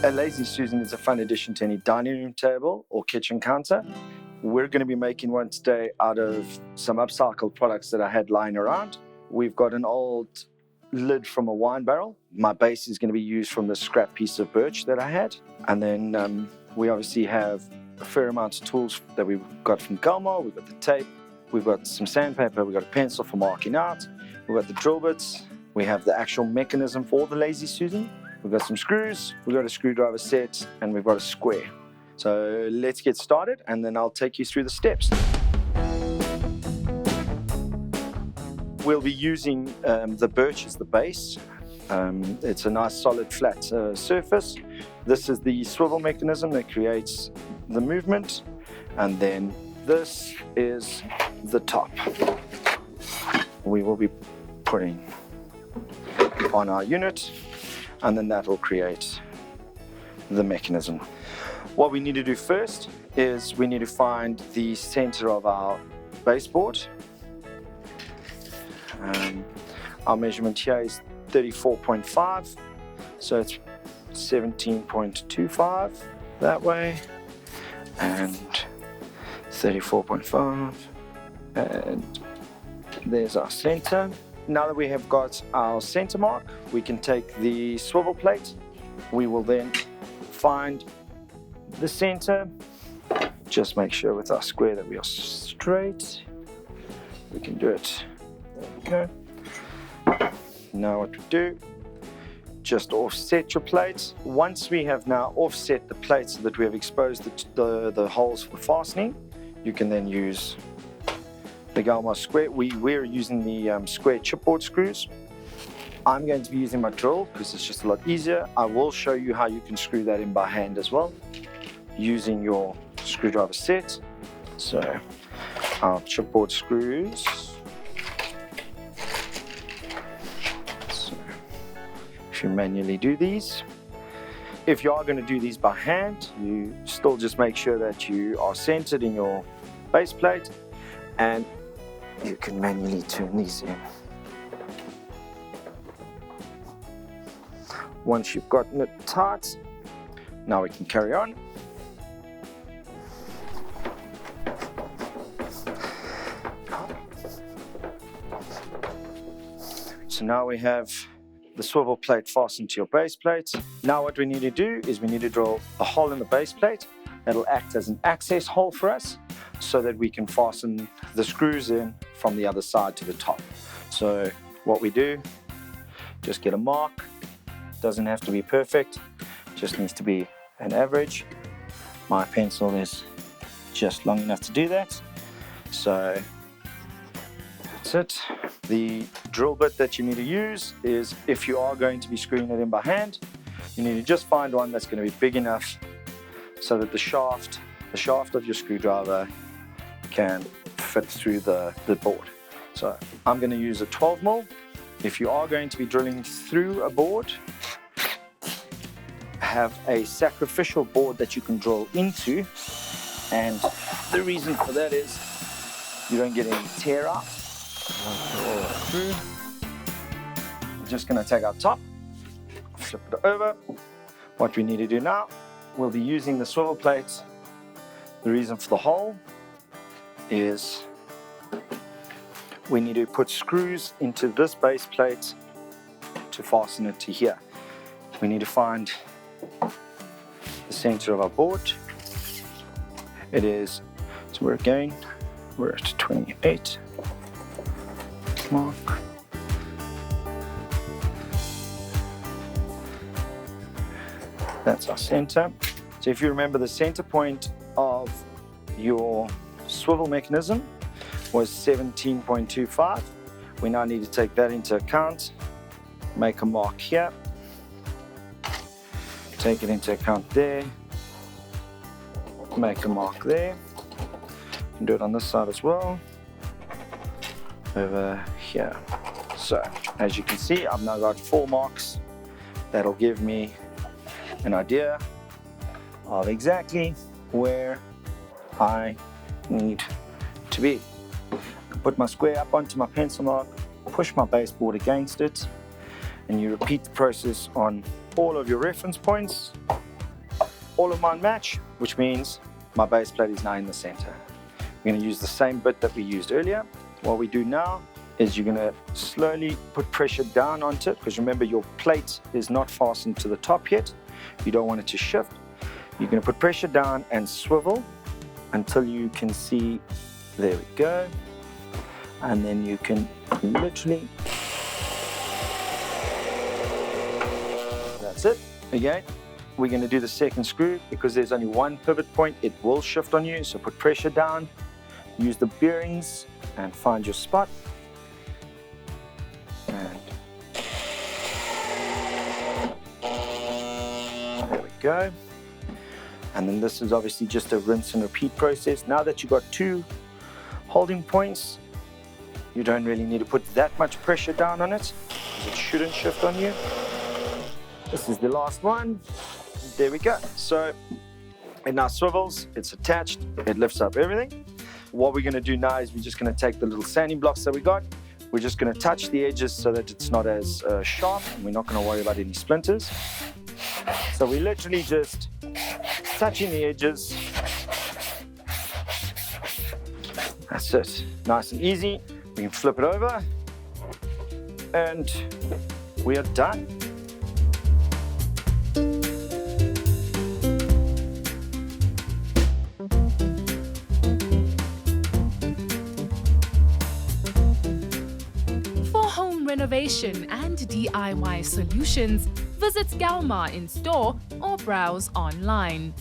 A Lazy Susan is a fun addition to any dining room table or kitchen counter. We're going to be making one today out of some upcycled products that I had lying around. We've got an old lid from a wine barrel. My base is going to be used from the scrap piece of birch that I had. And then we obviously have a fair amount of tools that we've got from Galmar. We've got the tape, we've got some sandpaper, we've got a pencil for marking out, we've got the drill bits, we have the actual mechanism for the Lazy Susan. We've got some screws, we've got a screwdriver set, and we've got a square. So let's get started, and then I'll take you through the steps. We'll be using the birch as the base. It's a nice solid flat surface. This is the swivel mechanism that creates the movement, and then this is the top. We will be putting on our unit, and then that will create the mechanism. What we need to do first is we need to find the center of our baseboard. Our measurement here is 34.5, so it's 17.25 that way, and 34.5, and there's our center. Now that we have got our center mark, we can take the swivel plate. We will then find the center. Just make sure with our square that we are straight. We can do it. There we go. Now what we do, just offset your plate. Once we have now offset the plate so that we have exposed the holes for fastening, you can then use the Galmar square. We're using the square chipboard screws. I'm going to be using my drill because it's just a lot easier. I will show you how you can screw that in by hand as well, using your screwdriver set. So our chipboard screws. So if you manually do these, if you are going to do these by hand, you still just make sure that you are centered in your base plate, and you can manually turn these in. Once you've gotten it tight, now we can carry on. So now we have the swivel plate fastened to your base plate. Now what we need to do is we need to drill a hole in the base plate. That'll act as an access hole for us so that we can fasten the screws in from the other side to the top. So what we do, just get a mark. Doesn't have to be perfect, just needs to be an average. My pencil is just long enough to do that. So that's it. The drill bit that you need to use is, if you are going to be screwing it in by hand, you need to just find one that's going to be big enough so that the shaft of your screwdriver can fit through the board. So I'm going to use a 12mm. If you are going to be drilling through a board, have a sacrificial board that you can drill into, and the reason for that is you don't get any tear out. Through. We're just going to take our top, flip it over. What we need to do now, we'll be using the swivel plate. The reason for the hole is we need to put screws into this base plate to fasten it to here. We need to find the center of our board. It is, so we're at 28 mark. That's our center. So if you remember, the center point of your swivel mechanism was 17.25. We now need to take that into account, make a mark here, take it into account there, make a mark there. You can do it on this side as well, over here. So as you can see, I've now got 4 marks. That'll give me an idea of exactly where I need to be. I can put my square up onto my pencil mark, push my baseboard against it, and you repeat the process on all of your reference points all of mine match, which means my base plate is now in the center. We're going to use the same bit that we used earlier. What we do now is you're going to slowly put pressure down onto it, because remember, your plate is not fastened to the top yet. You don't want it to shift. You're going to put pressure down and swivel until you can see, there we go. And then you can literally, that's it. Again, we're going to do the second screw because there's only one pivot point. It will shift on you, so put pressure down, use the bearings and find your spot. And there we go. And then this is obviously just a rinse and repeat process. Now that you've got two holding points, you don't really need to put that much pressure down on it, because it shouldn't shift on you. This is the last one. There we go. So it now swivels, it's attached, it lifts up everything. What we're going to do now is we're just going to take the little sanding blocks that we got. We're just going to touch the edges so that it's not as sharp, and we're not going to worry about any splinters. So we're literally just touching the edges. That's it. Nice and easy. We can flip it over and we are done. For home renovation and DIY solutions, visit Galma in store or browse online.